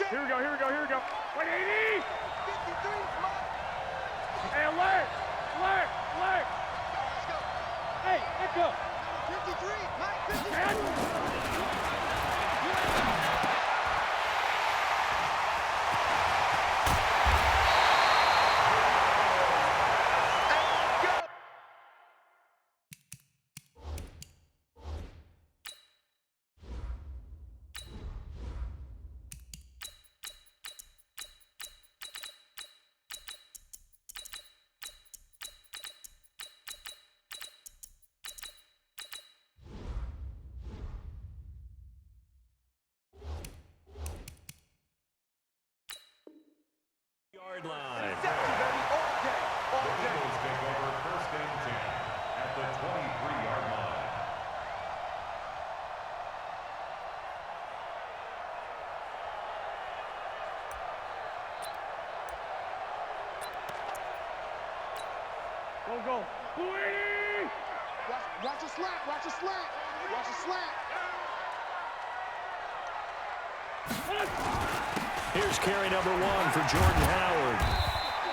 Here we go, here we go, here we go. 180! 53, Mike. Hey, alert! Alert! Alert! Let's go. Hey, let's go! 53, Mike, 53. Yard line. Eagles take over first and 10 at the 23-yard line. Go, go. 280! Watch the slant, watch the slant. Watch the slant. Here's carry number 1 for Jordan Howard.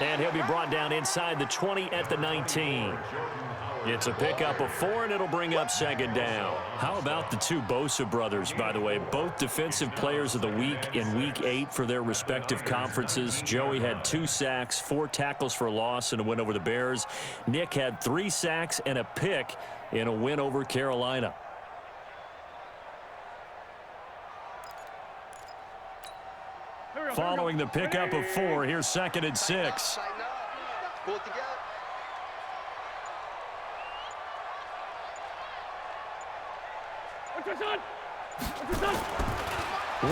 And he'll be brought down inside the 20 at the 19. It's a pickup of 4, and it'll bring up second down. How about the two Bosa brothers, by the way? Both defensive players of the week in Week 8 for their respective conferences. Joey had 2 sacks, 4 tackles for loss in a win over the Bears. Nick had 3 sacks and a pick in a win over Carolina. Following the pickup of 4, here's second and 6. Tighten up. Pull it together. What's your son? What's your son?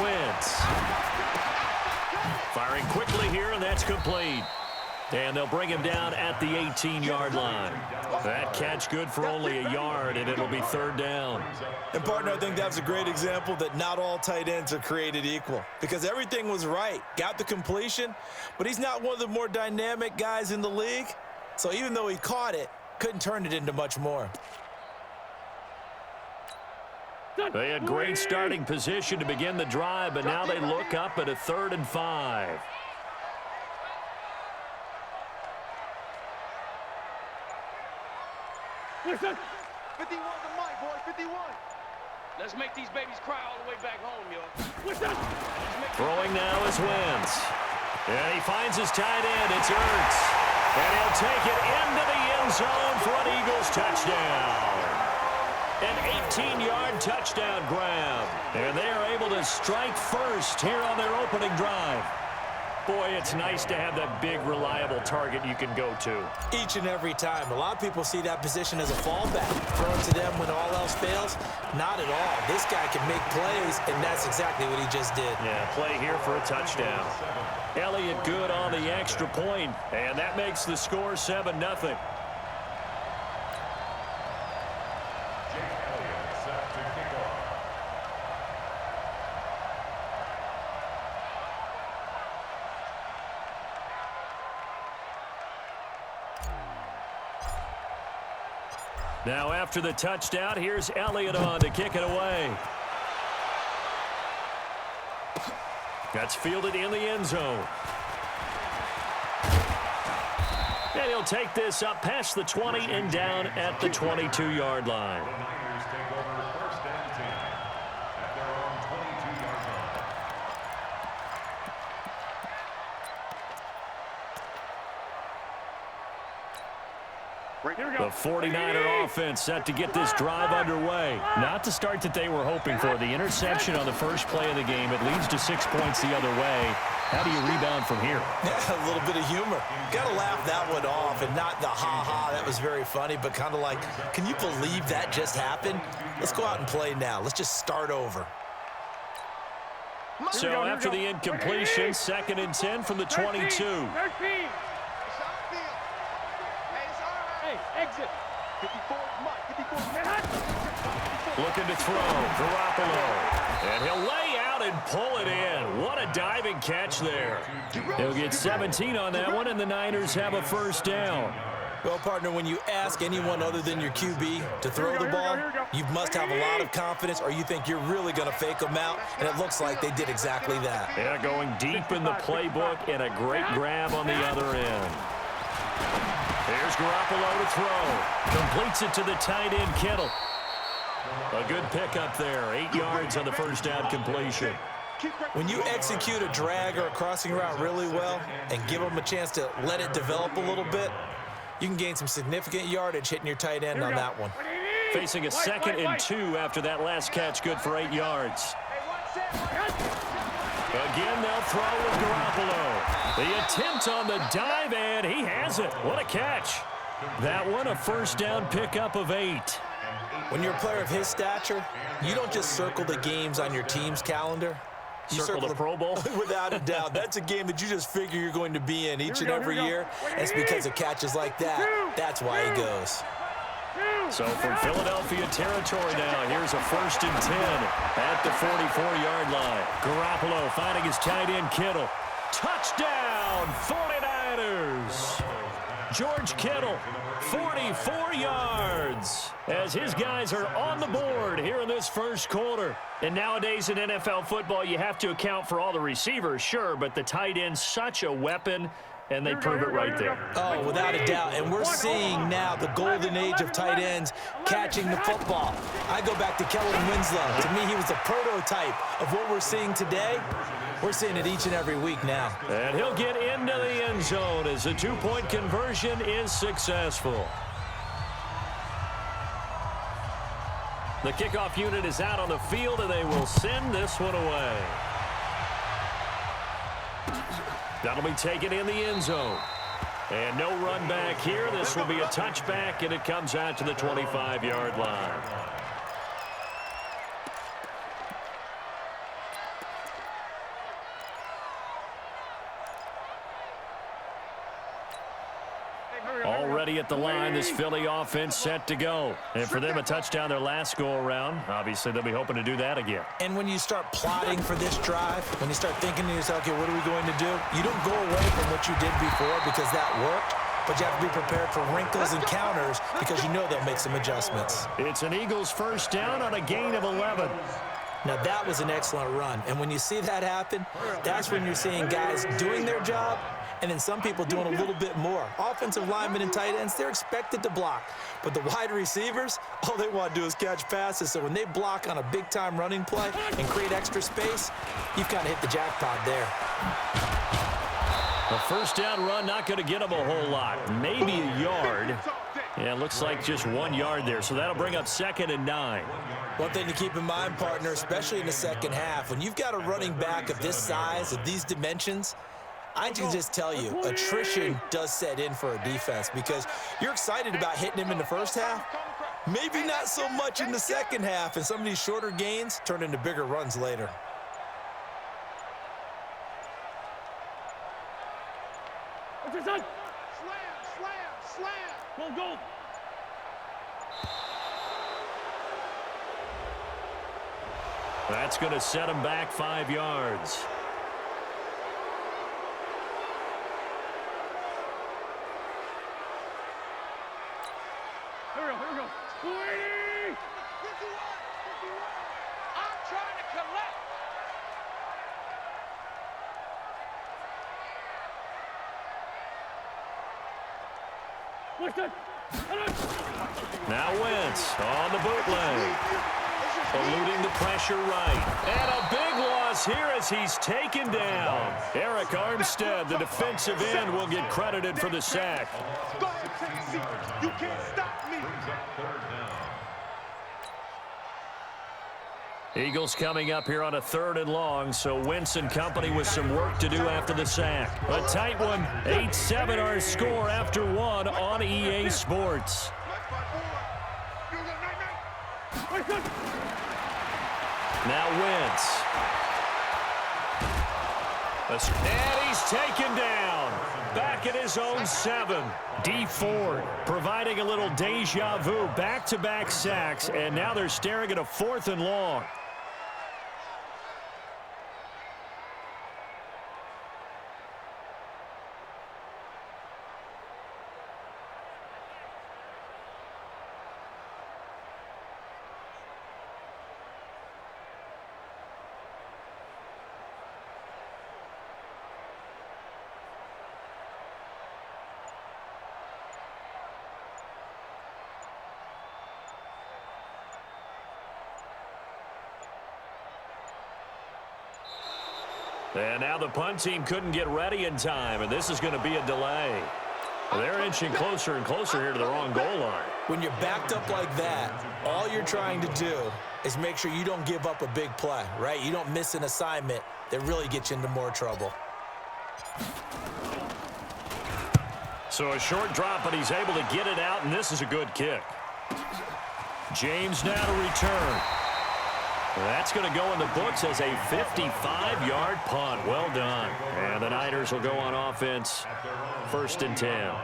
Wentz. Firing quickly here, and that's complete. And they'll bring him down at the 18-yard line. That catch good for only a yard, and it'll be third down. And, partner, I think that was a great example that not all tight ends are created equal because everything was right. Got the completion, but he's not one of the more dynamic guys in the league. So even though he caught it, couldn't turn it into much more. They had great starting position to begin the drive, but now they look up at a 3rd and 5. Listen! 51 to Mike, boy, 51. Let's make these babies cry all the way back home, yo. Listen! Throwing now is Wentz. And he finds his tight end. It's Ertz. And he'll take it into the end zone for an Eagles touchdown. An 18-yard touchdown grab. And they are able to strike first here on their opening drive. Boy, it's nice to have that big, reliable target you can go to. Each and every time. A lot of people see that position as a fallback. Throw it to them when all else fails. Not at all. This guy can make plays, and that's exactly what he just did. Yeah, play here for a touchdown. Elliott good on the extra point, and that makes the score 7-0. Now after the touchdown, here's Elliott on to kick it away. That's fielded in the end zone. And he'll take this up past the 20 and down at the 22-yard line. The Niners take over first and 10 at their own 22-yard line. Here we The go. 49er offense set to get this drive underway. Not the start that they were hoping for. The interception on the first play of the game. It leads to 6 points the other way. How do you rebound from here? Yeah, a little bit of humor. Got to laugh that one off and not the ha-ha. That was very funny, but kind of like, can you believe that just happened? Let's go out and play now. Let's just start over. So after the incompletion, 2nd and 10 from the 22. 13. Hey, exit. 54, Mike, 54. Looking to throw, Garoppolo. And he'll lay out and pull it in. What a diving catch there. He'll get 17 on that one, and the Niners have a first down. Well, partner, when you ask anyone other than your QB to throw the ball, you must have a lot of confidence or you think you're really going to fake them out, and it looks like they did exactly that. Yeah, going deep in the playbook and a great grab on the other end. Here's Garoppolo to throw. Completes it to the tight end, Kittle. A good pickup there. 8 yards on the first down completion. When you execute a drag or a crossing route really well and give them a chance to let it develop a little bit, you can gain some significant yardage hitting your tight end on that one. Facing a 2nd and 2 after that last catch, good for 8 yards. Again, they'll throw with Garoppolo. The attempt on the dive, and he has it. What a catch. That one, a first down pickup of 8. When you're a player of his stature, you don't just circle the games on your team's calendar. You circle the Pro Bowl? Without a doubt. That's a game that you just figure you're going to be in each and every year. And it's because of catches like that. That's why he goes. So from Philadelphia territory now, here's a 1st and 10 at the 44-yard line. Garoppolo finding his tight end, Kittle. Touchdown, 49ers. George Kittle, 44 yards, as his guys are on the board here in this first quarter. And nowadays in NFL football, you have to account for all the receivers, sure, but the tight end's such a weapon, and they prove it right there. Oh, without a doubt. And we're seeing now the golden age of tight ends catching the football. I go back to Kellen Winslow. To me, he was a prototype of what we're seeing today. We're seeing it each and every week now. And he'll get into the end zone as the 2-point conversion is successful. The kickoff unit is out on the field, and they will send this one away. That'll be taken in the end zone. And no run back here. This will be a touchback, and it comes out to the 25-yard line. Already at the line, this Philly offense set to go. And for them, a touchdown their last go-around. Obviously, they'll be hoping to do that again. And when you start plotting for this drive, when you start thinking to yourself, okay, what are we going to do? You don't go away from what you did before because that worked, but you have to be prepared for wrinkles and counters because you know they'll make some adjustments. It's an Eagles first down on a gain of 11. Now, that was an excellent run. And when you see that happen, that's when you're seeing guys doing their job and then some people doing a little bit more. Offensive linemen and tight ends, they're expected to block. But the wide receivers, all they want to do is catch passes. So when they block on a big-time running play and create extra space, you've kind of hit the jackpot there. A first down run, not going to get them a whole lot. Maybe a yard. Yeah, it looks like just 1 yard there. So that'll bring up 2nd and 9. One thing to keep in mind, partner, especially in the second half, when you've got a running back of this size, of these dimensions, I can just tell you, attrition does set in for a defense because you're excited about hitting him in the first half. Maybe not so much in the second half, and some of these shorter gains turn into bigger runs later. What's this on? Slam. Go. That's going to set him back 5 yards. Here we go. 20! I'm trying to collect. What's that? Now Wentz on the bootleg. Eluding the pressure right. And a big loss here as he's taken down. Eric Armstead, the defensive end, will get credited for the sack. Go ahead, take a seat. You can't stop me. Eagles coming up here on a 3rd and long, so Wentz and company with some work to do after the sack. A tight one, 8-7 our score after 1 on EA Sports. Now Wentz. And he's taken down. Back at his own 7. D Ford providing a little deja vu. Back-to-back sacks, and now they're staring at a 4th and long. And now the punt team couldn't get ready in time, and this is going to be a delay. They're inching closer and closer here to the wrong goal line. When you're backed up like that, all you're trying to do is make sure you don't give up a big play, right? You don't miss an assignment that really gets you into more trouble. So a short drop, but he's able to get it out, and this is a good kick. James now to return. That's going to go in the books as a 55-yard punt. Well done. And the Niners will go on offense, 1st and 10.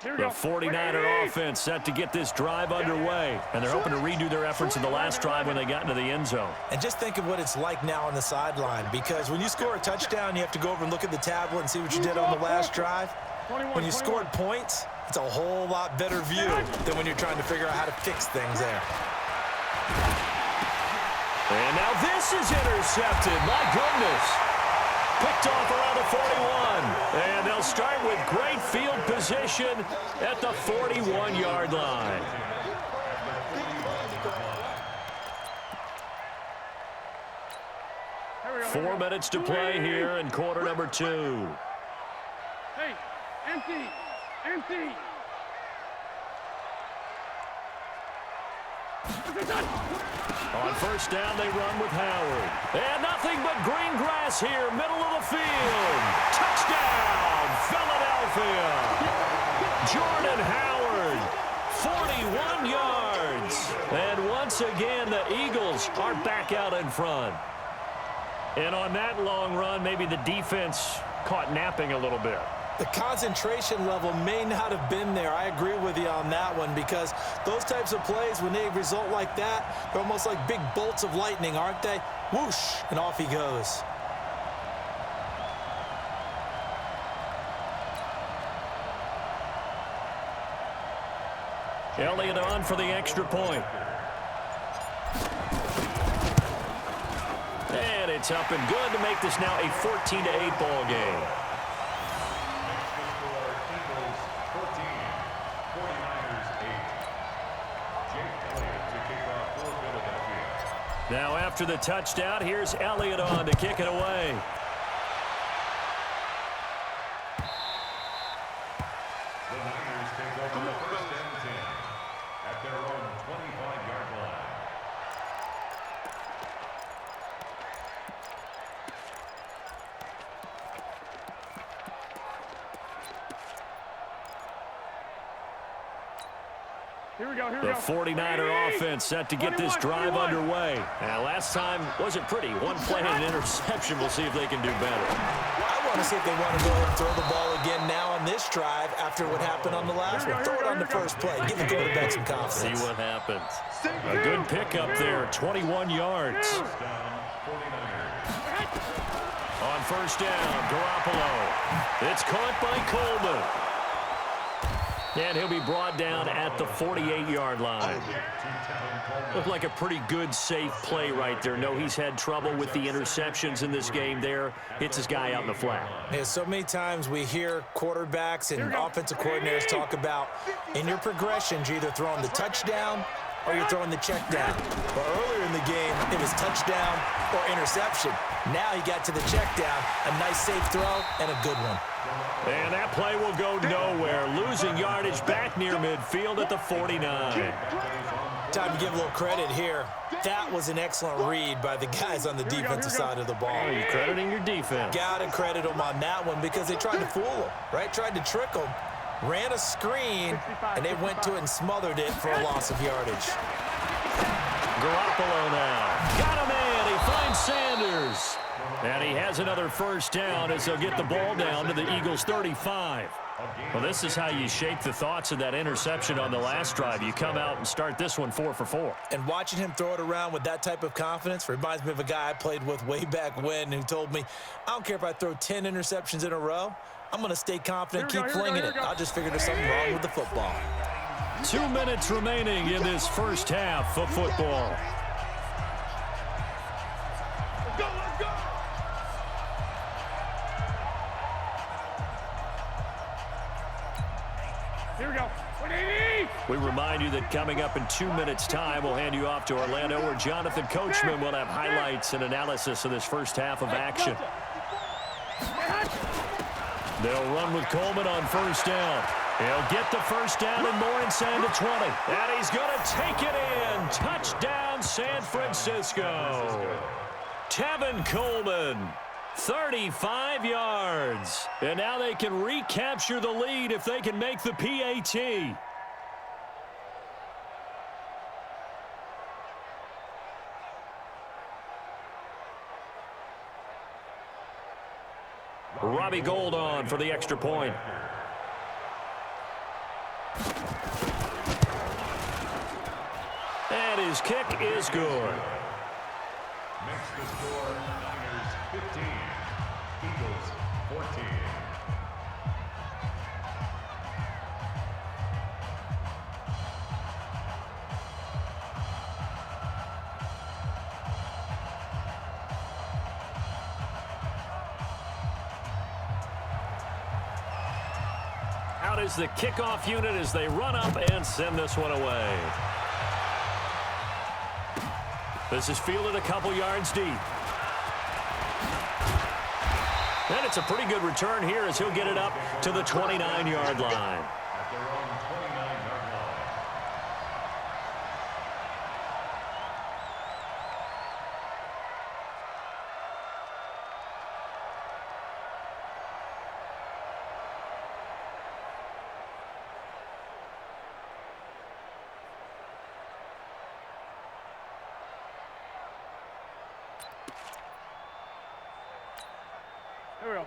The 49er offense set to get this drive underway. And they're hoping to redo their efforts in the last drive when they got into the end zone. And just think of what it's like now on the sideline, because when you score a touchdown, you have to go over and look at the tablet and see what you did on the last drive. When you scored points, it's a whole lot better view than when you're trying to figure out how to fix things there. And now this is intercepted. My goodness. Picked off around the 41. And they'll start with great field position at the 41-yard line. Four minutes to play here in quarter number 2. Hey, empty. Empty. On 1st down, they run with Howard. And nothing but green grass here, middle of the field. Touchdown, Philadelphia. Jordan Howard, 41 yards. And once again, the Eagles are back out in front. And on that long run, maybe the defense caught napping a little bit. The concentration level may not have been there. I agree with you on that one, because those types of plays, when they result like that, they're almost like big bolts of lightning, aren't they? Whoosh, and off he goes. Elliott on for the extra point. And it's up and good to make this now a 14-8 ball game. Now after the touchdown, here's Elliott on to kick it away. The Niners take over the 1st and 10 at their own 25-yard line. The 49er offense set to get this drive underway. Now, last time wasn't pretty. One play and an interception. We'll see if they can do better. I want to see if they want to go ahead and throw the ball again now on this drive after what happened on the last one. Throw it on the first play. Give the quarterback some confidence. See what happens. A good pickup there, 21 yards. On 1st down, Garoppolo. It's caught by Coleman. And he'll be brought down at the 48-yard line. Looked like a pretty good, safe play right there. No, he's had trouble with the interceptions in this game there. Hits his guy out in the flat. Yeah, so many times we hear quarterbacks and offensive coordinators talk about in your progressions, you're either throwing the touchdown or you're throwing the check down. But earlier in the game, it was touchdown or interception. Now he got to the check down, a nice safe throw and a good one. And that play will go nowhere. Losing yardage back near midfield at the 49. Time to give a little credit here. That was an excellent read by the guys on the defensive side of the ball. You're crediting your defense. Got to credit them on that one because they tried to fool him, right? Tried to trick him. Ran a screen, and they went to it and smothered it for a loss of yardage. Garoppolo now. Got him in. He finds Sanders. And he has another 1st down as they'll get the ball down to the Eagles' 35. Well, this is how you shake the thoughts of that interception on the last drive. You come out and start this one 4 for 4. And watching him throw it around with that type of confidence reminds me of a guy I played with way back when who told me, I don't care if I throw 10 interceptions in a row. I'm going to stay confident, keep flinging it. I'll just figure there's something wrong with the football. 2 minutes remaining in this first half of football. Let's go, let's go. Here we go. We remind you that coming up in 2 minutes' time, we'll hand you off to Orlando, where Jonathan Coachman will have highlights and analysis of this first half of action. They'll run with Coleman on first down. He'll get the first down and more inside the 20. And he's going to take it in. Touchdown, San Francisco. Tevin Coleman, 35 yards. And now they can recapture the lead if they can make the PAT. Robbie Gould on for the extra point. And his kick is good. Makes the score Niners 15, Eagles 14. Out is the kickoff unit as they run up and send this one away. This is fielded a couple yards deep. And it's a pretty good return here as he'll get it up to the 29-yard line. At their own 29-yard line.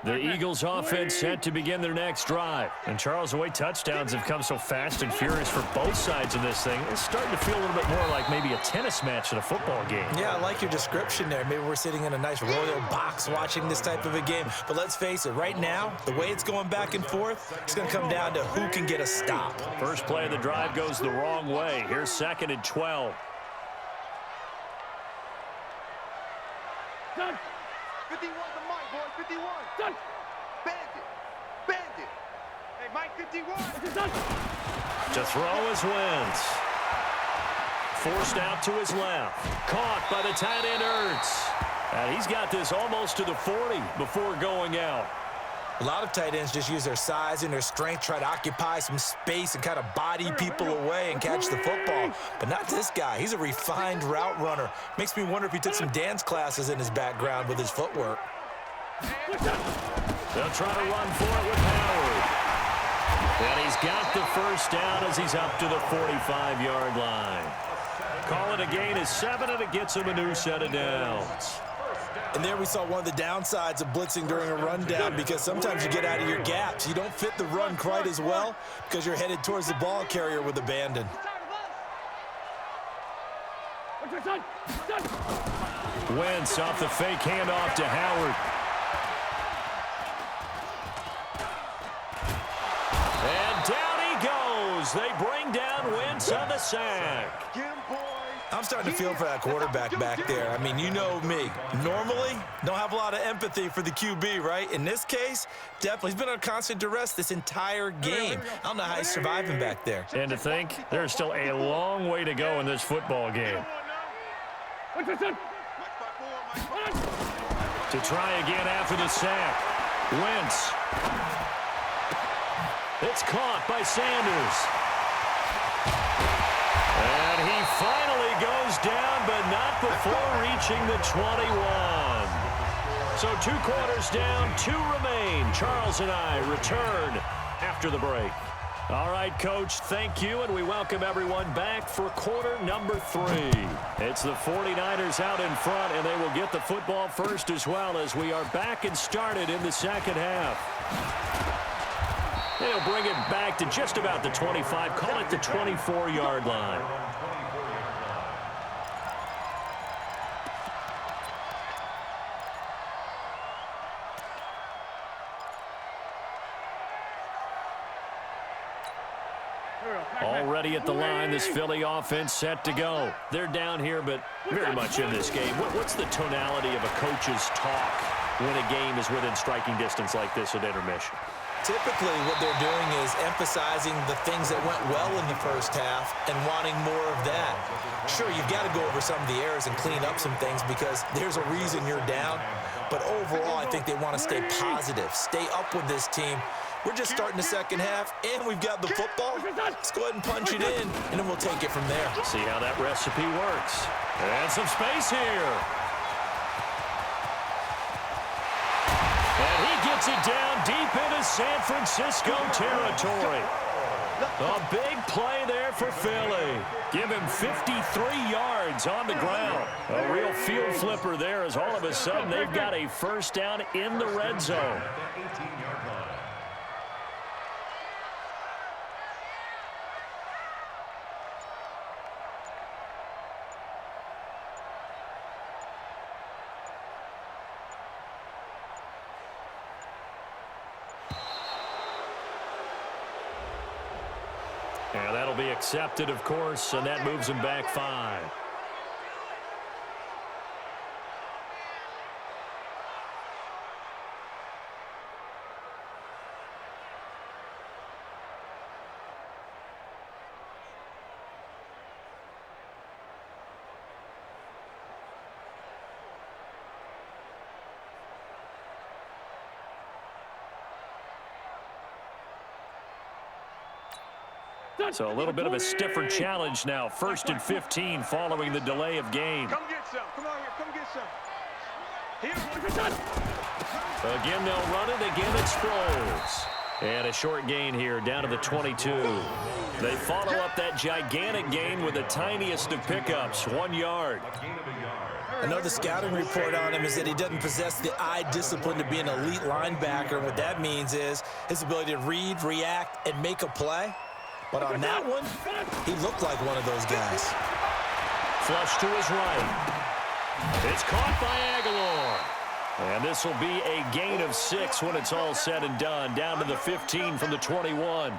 The Eagles offense set to begin their next drive. And Charles, the way touchdowns have come so fast and furious for both sides of this thing, it's starting to feel a little bit more like maybe a tennis match than a football game. Yeah, I like your description there. Maybe we're sitting in a nice royal box watching this type of a game. But let's face it, right now, the way it's going back and forth, it's going to come down to who can get a stop. First play of the drive goes the wrong way. Here's 2nd and 12. Done. 51 to Mike, boy. 51. Done. Bandit. Bandit. Hey, Mike, 51. Done. To throw is Wentz. Forced out to his left. Caught by the tight end Ertz. And he's got this almost to the 40 before going out. A lot of tight ends just use their size and their strength, try to occupy some space and kind of body people away and catch the football. But not this guy. He's a refined route runner. Makes me wonder if he took some dance classes in his background with his footwork. They'll try to run for it with Howard. And he's got the first down as he's up to the 45-yard line. Call it a gain of 7, and it gets him a new set of downs. And there we saw one of the downsides of blitzing during a rundown, because sometimes you get out of your gaps. You don't fit the run quite as well because you're headed towards the ball carrier with abandon. Wentz off the fake handoff to Howard. And down he goes. They bring down Wentz on the sack. I'm starting to feel for that quarterback back there. I mean, you know me. Normally, don't have a lot of empathy for the QB, right? In this case, definitely. He's been under constant duress this entire game. I don't know how he's surviving back there. And to think, there's still a long way to go in this football game. To try again after the sack. Wentz. It's caught by Sanders. And he finally goes down, but not before reaching the 21. So 2 quarters down, 2 remain. Charles and I return after the break. All right, Coach, thank you, and we welcome everyone back for quarter number 3. It's the 49ers out in front, and they will get the football first as well as we are back and started in the second half. They'll bring it back to just about the 25, call it the 24-yard line. Already at the line, this Philly offense set to go. They're down here, but very much in this game. What's the tonality of a coach's talk when a game is within striking distance like this at intermission? Typically, what they're doing is emphasizing the things that went well in the first half and wanting more of that. Sure, you've got to go over some of the errors and clean up some things because there's a reason you're down. But overall, I think they want to stay positive, stay up with this team. We're just starting the second half, and we've got the football. Let's go ahead and punch it in, and then we'll take it from there. See how that recipe works. And some space here. And he gets it down deep into San Francisco territory. A big play there for Philly. Give him 53 yards on the ground. A real field flipper there as all of a sudden they've got a first down in the red zone. And that'll be accepted, of course, and that moves him back 5. So a little bit of a stiffer challenge now. 1st and 15 following the delay of game. Come get some. Come on here. Come get some. Here. Again, they'll run it. Again, it's Sproles. And a short gain here down to the 22. They follow up that gigantic gain with the tiniest of pickups, 1 yard. I know the scouting report on him is that he doesn't possess the eye discipline to be an elite linebacker. And what that means is his ability to read, react, and make a play. But on that one, he looked like one of those guys. Flush to his right. It's caught by Aguilar. And this will be a gain of 6 when it's all said and done. Down to the 15 from the 21.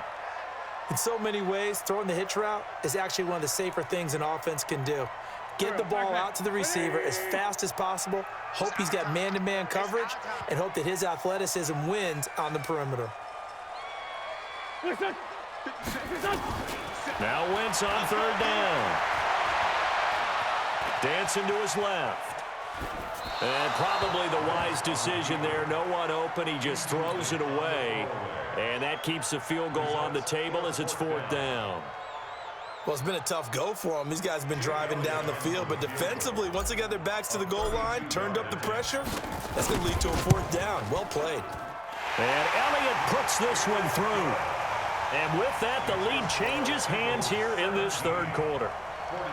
In so many ways, throwing the hitch route is actually one of the safer things an offense can do. Get the ball out to the receiver as fast as possible, hope he's got man-to-man coverage, and hope that his athleticism wins on the perimeter. Now Wentz on 3rd down. Dancing to his left. And probably the wise decision there. No one open. He just throws it away. And that keeps the field goal on the table as it's 4th down. Well, it's been a tough go for them. These guys have been driving down the field. But defensively, once they got their backs to the goal line, turned up the pressure, that's going to lead to a 4th down. Well played. And Elliott puts this one through. And with that, the lead changes hands here in this 3rd quarter.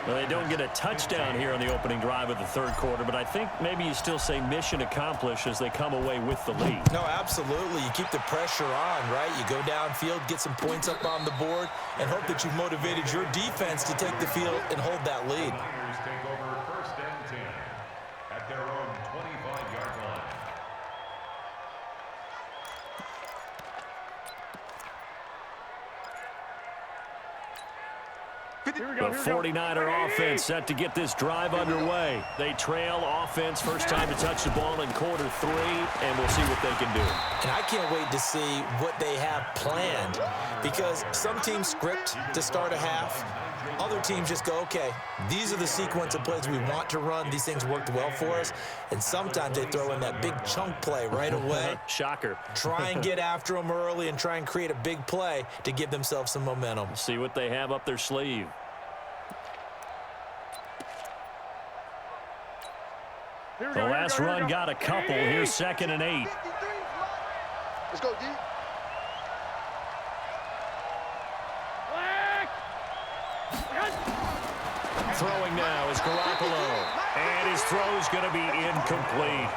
Well, they don't get a touchdown here on the opening drive of the 3rd quarter, but I think maybe you still say mission accomplished as they come away with the lead. No, absolutely. You keep the pressure on, right? You go downfield, get some points up on the board, and hope that you've motivated your defense to take the field and hold that lead. Take over 1st and 10 at their own 25-yard line. The 49er offense set to get this drive underway. They trail offense, first time to touch the ball in quarter 3, and we'll see what they can do. And I can't wait to see what they have planned, because some teams script to start a half. Other teams just go, okay, these are the sequence of plays we want to run. These things worked well for us. And sometimes they throw in that big chunk play right away. Shocker. Try and get after them early and try and create a big play to give themselves some momentum. See what they have up their sleeve. The last run got a couple. Here's 2nd and 8. Let's go, D. Throwing now is Garoppolo. And his throw's going to be incomplete.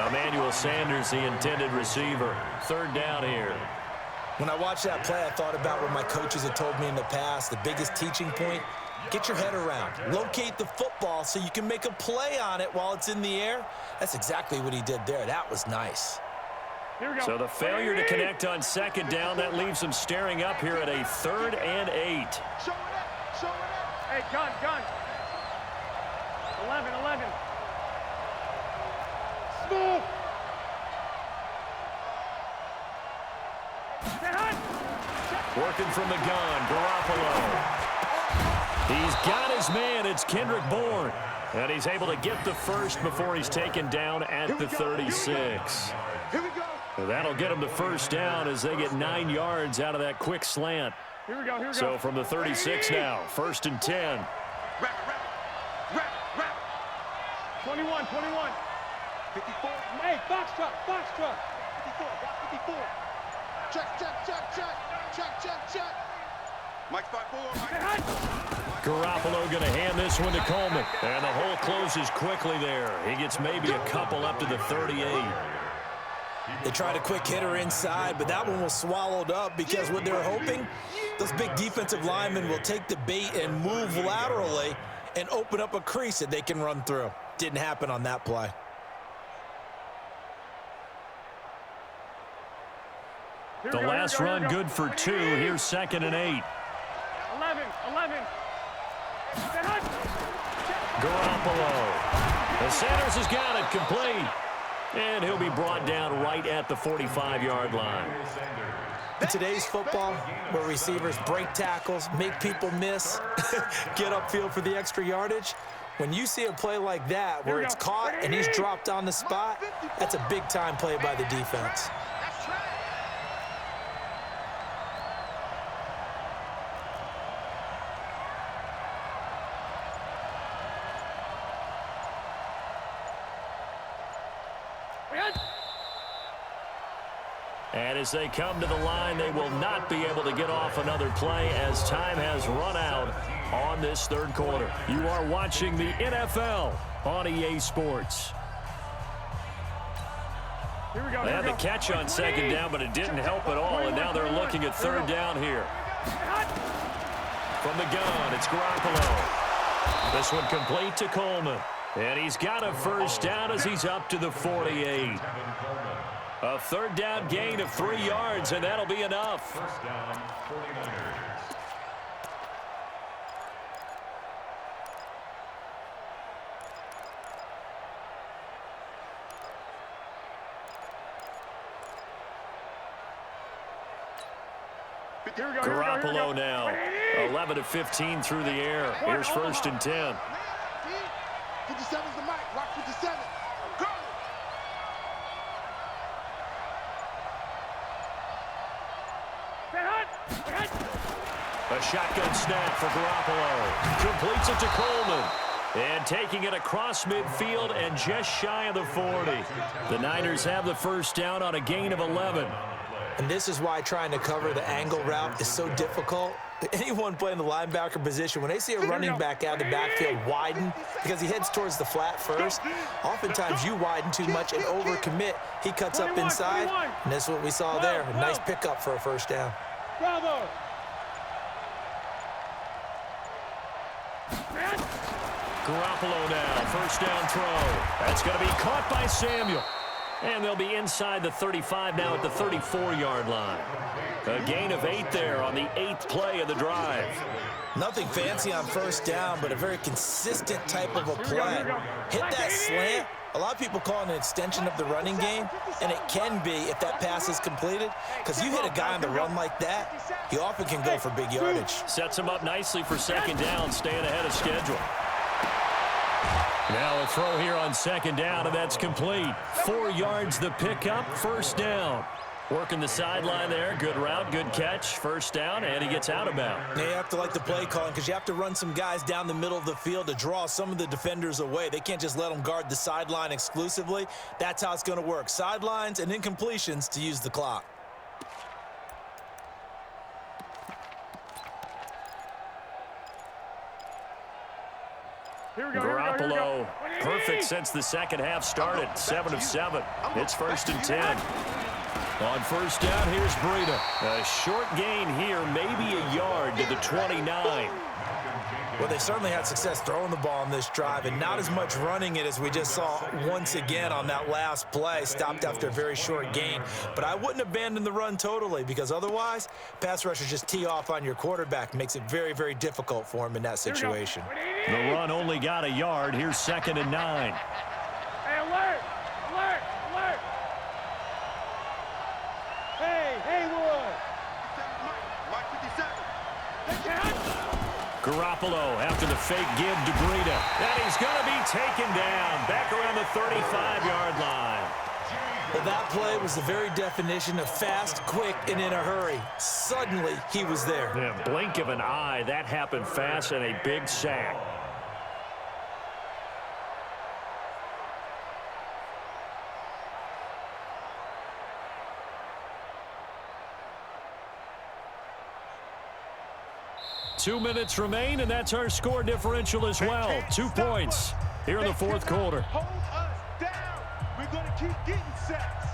Emmanuel Sanders, the intended receiver. 3rd down here. When I watched that play, I thought about what my coaches had told me in the past. The biggest teaching point, get your head around. Locate the football so you can make a play on it while it's in the air. That's exactly what he did there. That was nice. So the failure to connect on 2nd down, that leaves them staring up here at a 3rd and 8. Show it up. Show it up. Hey, gun. 11. Smooth. Working from the gun, Garoppolo. He's got his man. It's Kendrick Bourne. And he's able to get the first before he's taken down at the 36. Here we go. So that'll get him the first down as they get 9 yards out of that quick slant. Here we go. So from the 36 now, 1st and 10. Wrap. 21. 54. Hey, box truck. 54. Got 54. Check. Mike 5-4. Garoppolo going to hand this one to Coleman. And the hole closes quickly there. He gets maybe a couple up to the 38. They tried a quick hitter inside, but that one was swallowed up because what they're hoping, those big defensive linemen will take the bait and move laterally and open up a crease that they can run through. Didn't happen on that play. The last run good for 2. Here's 2nd and 8. 11. Garoppolo. The Sanders has got it complete. And he'll be brought down right at the 45-yard line. In today's football, where receivers break tackles, make people miss, get upfield for the extra yardage, when you see a play like that where it's caught and he's dropped on the spot, that's a big-time play by the defense. And as they come to the line, they will not be able to get off another play as time has run out on this 3rd quarter. You are watching the NFL on EA Sports. Here we go. They had the catch on 2nd down, but it didn't help at all, and now they're looking at 3rd down here. From the gun, it's Garoppolo. This one complete to Coleman. And he's got a first down as he's up to the 48. A 3rd down gain of 3 yards, and that'll be enough. First down, 49ers. Garoppolo now, 11 of 15 through the air. Here's 1st and 10. 57's the mic. Rock 57. Go! A shotgun snap for Garoppolo. Completes it to Coleman. And taking it across midfield and just shy of the 40. The Niners have the first down on a gain of 11. And this is why trying to cover the angle route is so difficult. Anyone playing the linebacker position, when they see a running back out of the backfield widen because he heads towards the flat first, oftentimes you widen too much and overcommit. He cuts up inside, and that's what we saw there. A nice pickup for a first down. Bravo. Garoppolo now, first down throw. That's going to be caught by Samuel. And they'll be inside the 35 now at the 34-yard line. A gain of 8 there on the 8th play of the drive. Nothing fancy on first down, but a very consistent type of a play. Hit that slant. A lot of people call it an extension of the running game, and it can be if that pass is completed, because you hit a guy on the run like that, he often can go for big yardage. Sets him up nicely for 2nd down, staying ahead of schedule. Now a throw here on 2nd down, and that's complete. 4 yards the pickup, first down. Working the sideline there. Good route, good catch. First down, and he gets out of bounds. They have to like the play calling because you have to run some guys down the middle of the field to draw some of the defenders away. They can't just let them guard the sideline exclusively. That's how it's going to work. Sidelines and incompletions to use the clock. Garoppolo, perfect since the second half started. 7 of 7. It's 1st and 10. On first down, here's Breida. A short gain here, maybe a yard to the 29. Well, they certainly had success throwing the ball on this drive and not as much running it as we just saw once again on that last play. Stopped after a very short gain. But I wouldn't abandon the run totally because otherwise, pass rushers just tee off on your quarterback. Makes it very, very difficult for him in that situation. The run only got a yard. Here's 2nd and 9. Hey, alert! Alert! Alert! Hey, Haywood! Garoppolo after the fake give to Breida. And he's going to be taken down back around the 35-yard line. Well, that play was the very definition of fast, quick, and in a hurry. Suddenly, he was there. Yeah, blink of an eye. That happened fast and a big sack. Two minutes remain, and that's our score differential as well. 2 points here in the fourth quarter. Hold us down. We're going to keep getting sacks.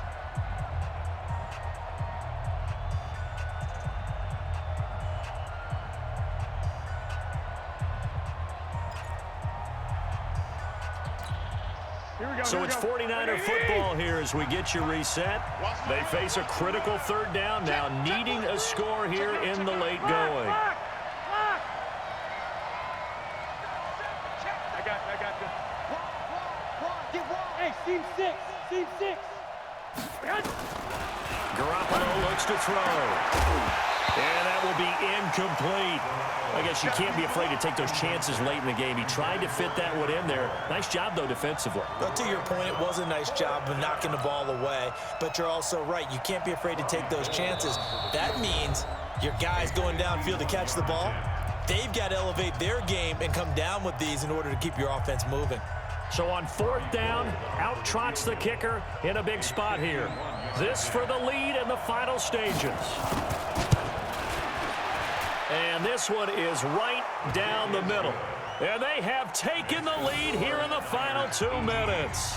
So it's 49er football here as we get you reset. They face a critical third down now, needing a score here in the late going. Team six. Garoppolo looks to throw. And that will be incomplete. I guess you can't be afraid to take those chances late in the game. He tried to fit that one in there. Nice job, though, defensively. But to your point, it was a nice job of knocking the ball away. But you're also right. You can't be afraid to take those chances. That means your guys going downfield to catch the ball, they've got to elevate their game and come down with these in order to keep your offense moving. So on fourth down, out trots the kicker in a big spot here. This for the lead in the final stages. And this one is right down the middle. And they have taken the lead here in the final 2 minutes.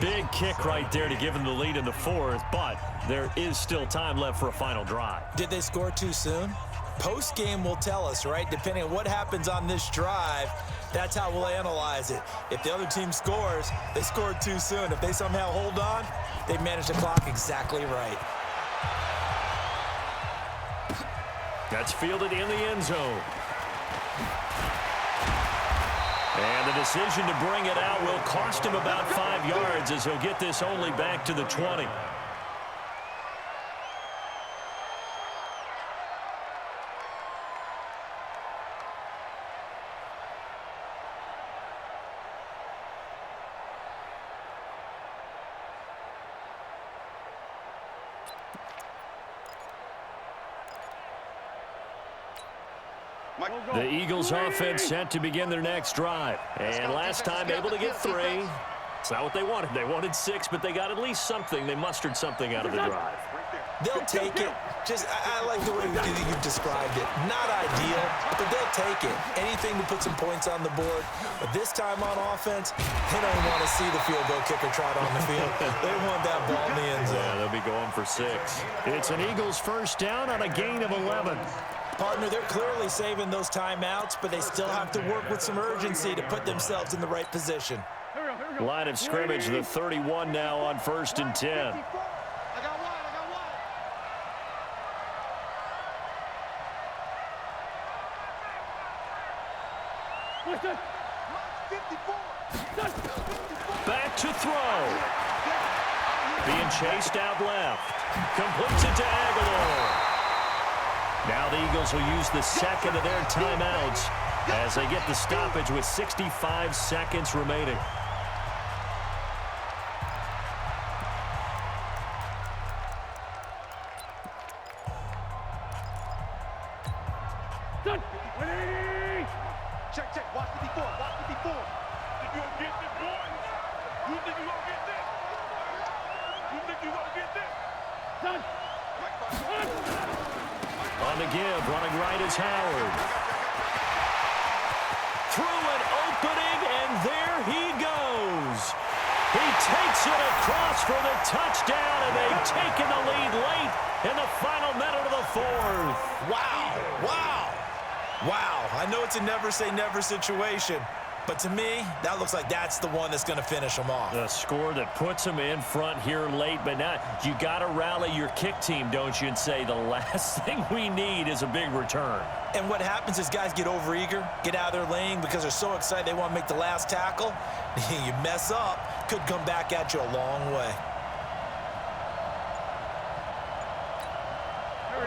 Big kick right there to give them the lead in the fourth, but there is still time left for a final drive. Did they score too soon? Post-game will tell us, right? Depending on what happens on this drive, that's how we'll analyze it. If the other team scores, they scored too soon. If they somehow hold on, they managed the clock exactly right. That's fielded in the end zone. And the decision to bring it out will cost him about 5 yards as he'll get this only back to the 20. The Eagles offense set to begin their next drive. And last time able to get 3. It's not what they wanted. They wanted 6, but they got at least something. They mustered something out of the drive. They'll take it. I like the way you've described it. Not ideal, but they'll take it. Anything to put some points on the board. But this time on offense, they don't want to see the field goal kicker trot on the field. They want that ball in the end zone. Yeah, they'll be going for 6. It's an Eagles first down on a gain of 11. Partner, they're clearly saving those timeouts, but they still have to work with some urgency to put themselves in the right position. Line of scrimmage, the 31 now on 1st and 10. I got one. Back to throw. Being chased out left. Completes it to Aguilar. Now the Eagles will use the second of their timeouts as they get the stoppage with 65 seconds remaining. Check. Watch 54. Watch 54. Think you gonna get this, boy? You think you gonna get this? You think you gonna get this? Done. On the give, running right is Howard. Through an opening, and there he goes. He takes it across for the touchdown, and they've taken the lead late in the final minute of the fourth. Wow. I know it's a never-say-never situation, but to me, that looks like that's the one that's going to finish them off. The score that puts them in front here late, but now you got to rally your kick team, don't you, and say the last thing we need is a big return. And what happens is guys get overeager, get out of their lane because they're so excited they want to make the last tackle. You mess up, could come back at you a long way.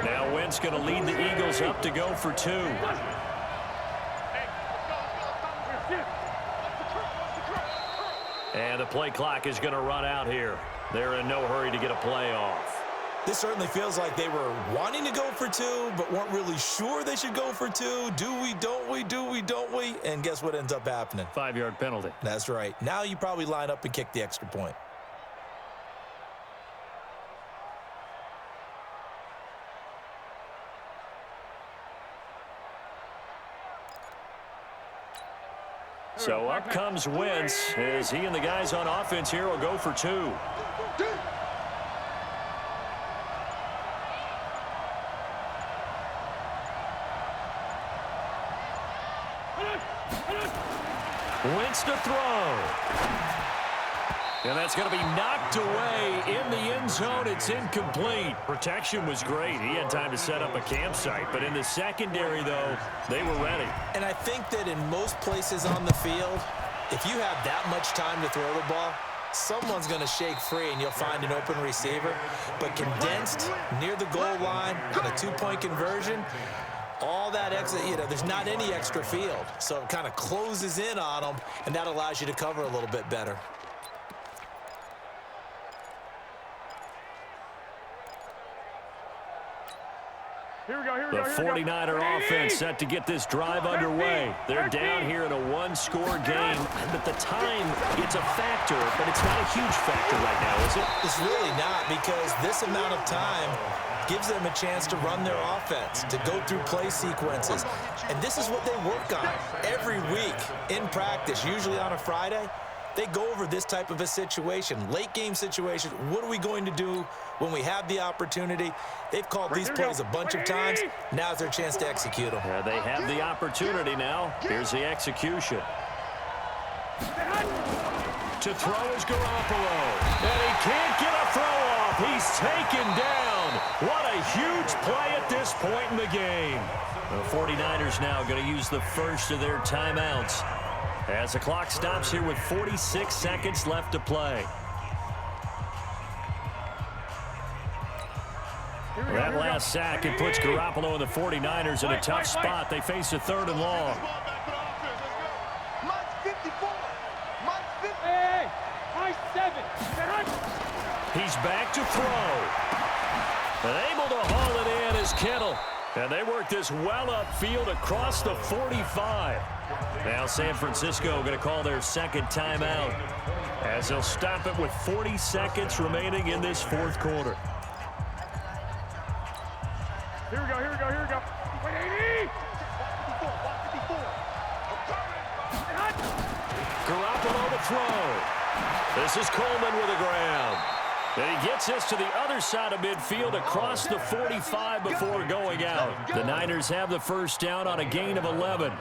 Now Now Wentz going to lead the Eagles up to go for 2. And the play clock is going to run out here. They're in no hurry to get a play off. This certainly feels like they were wanting to go for 2, but weren't really sure they should go for 2. Do we, don't we, do we, don't we? And guess what ends up happening? 5-yard penalty. That's right. Now you probably line up and kick the extra point. So up comes Wentz as he and the guys on offense here will go for 2. Wentz to throw. And that's going to be knocked away in the end zone. It's incomplete. Protection was great. He had time to set up a campsite. But in the secondary, though, they were ready. And I think that in most places on the field, if you have that much time to throw the ball, someone's going to shake free and you'll find an open receiver. But condensed near the goal line on a 2-point conversion, all that extra, there's not any extra field. So it kind of closes in on them, and that allows you to cover a little bit better. The 49er offense set to get this drive underway. They're down here in a 1-score game, but the time, it's a factor, but it's not a huge factor right now, is it? It's really not, because this amount of time gives them a chance to run their offense, to go through play sequences. And this is what they work on every week in practice, usually on a Friday. They go over this type of a situation, late game situation. What are we going to do when we have the opportunity? They've called these plays a bunch of times. Now's their chance to execute them. Yeah, they have the opportunity now. Here's the execution. To throw is Garoppolo. And he can't get a throw off. He's taken down. What a huge play at this point in the game. The 49ers now going to use the first of their timeouts as the clock stops here with 46 seconds left to play. That last sack, it puts Garoppolo and the 49ers in a tough spot. They face a 3rd and long. He's back to throw. And able to haul it in is Kittle. And they work this well upfield across the 45. Now San Francisco going to call their second timeout as they'll stop it with 40 seconds remaining in this 4th quarter. Here we go, here we go, here we go. 80! Garoppolo to throw. This is Coleman with a grab. And he gets this to the other side of midfield across the 45 before going out. The Niners have the first down on a gain of 11.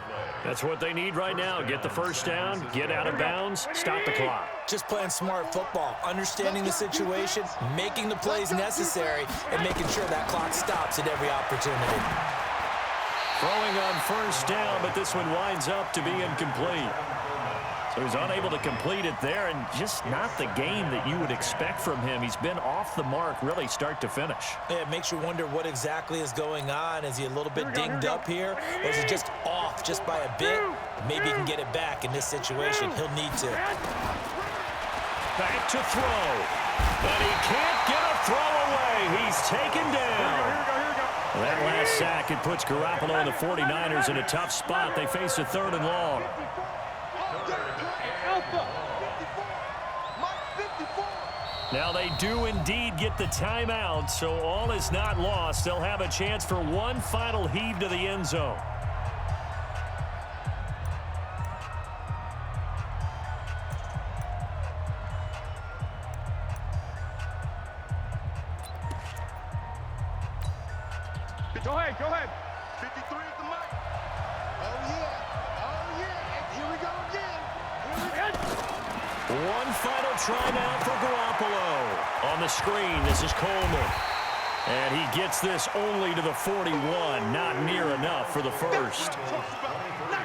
That's what they need right now. Get the first down, get out of bounds, stop the clock. Just playing smart football, understanding the situation, making the plays necessary, and making sure that clock stops at every opportunity. Throwing on first down, but this one winds up to be incomplete. So he's unable to complete it there, and just not the game that you would expect from him. He's been off the mark really start to finish. Yeah, it makes you wonder what exactly is going on. Is he a little bit dinged up here, or is he just off just by a bit? Maybe he can get it back in this situation. He'll need to. Back to throw. And he can't get a throw away. He's taken down. That last sack, it puts Garoppolo and the 49ers in a tough spot. They face a 3rd and long. Now they do indeed get the timeout, so all is not lost. They'll have a chance for one final heave to the end zone. Go ahead, go ahead. 53 at the mic. Oh, yeah. Here we go again. One final try now for Garoppolo. On the screen, this is Coleman. And he gets this only to the 41. Not near enough for the first.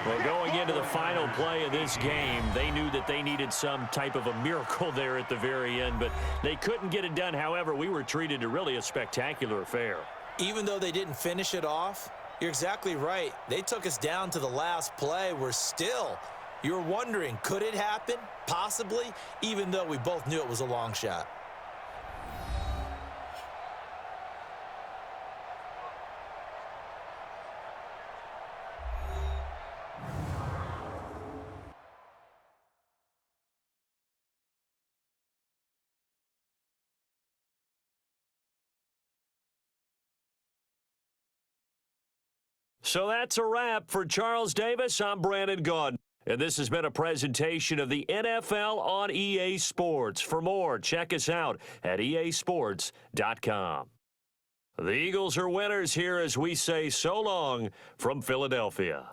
Well, going into the final play of this game, they knew that they needed some type of a miracle there at the very end, but they couldn't get it done. However, we were treated to really a spectacular affair. Even though they didn't finish it off, you're exactly right. They took us down to the last play. You're wondering, could it happen? Possibly, even though we both knew it was a long shot. So that's a wrap. For Charles Davis, I'm Brandon Gaudin. And this has been a presentation of the NFL on EA Sports. For more, check us out at easports.com. The Eagles are winners here as we say so long from Philadelphia.